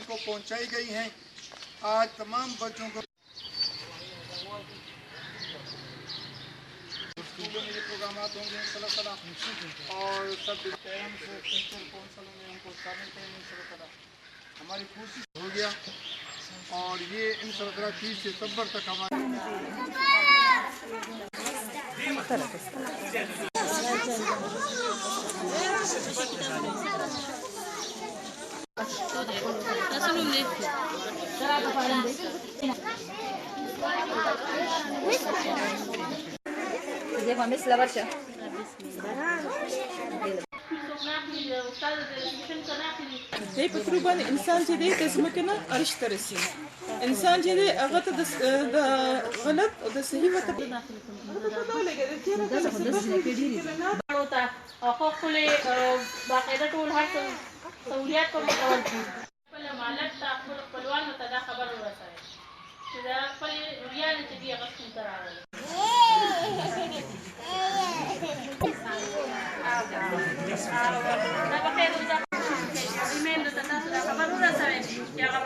को पहुंचाई गई हैं। आज तमाम बच्चों को स्कूलों में ये प्रोग्राम होंगे इंशाअल्लाह और सब पेरेंट्स टीचर काउंसिलों में उनको शामिल करेंगे इंशाअल्लाह। हमारी कोशिश हो गया और ये इंशाअल्लाह 30 सितंबर तक हमारे هي بتروبان إنسان جدي تزمكنا أرش ترسي إنسان جدي أغطى ده غلط وده صحيح وتبدأ حقوق كل باقاعده ټول هر سہولیات په متول دي خپل مالک ته خپل خپلوانو ته دا خبر ورسوي چې دا خپل ریال چې دی هغه څنګه راغلی دا په خیر وځه ایمیل ته تاسو دا خبر ورسوي چې هغه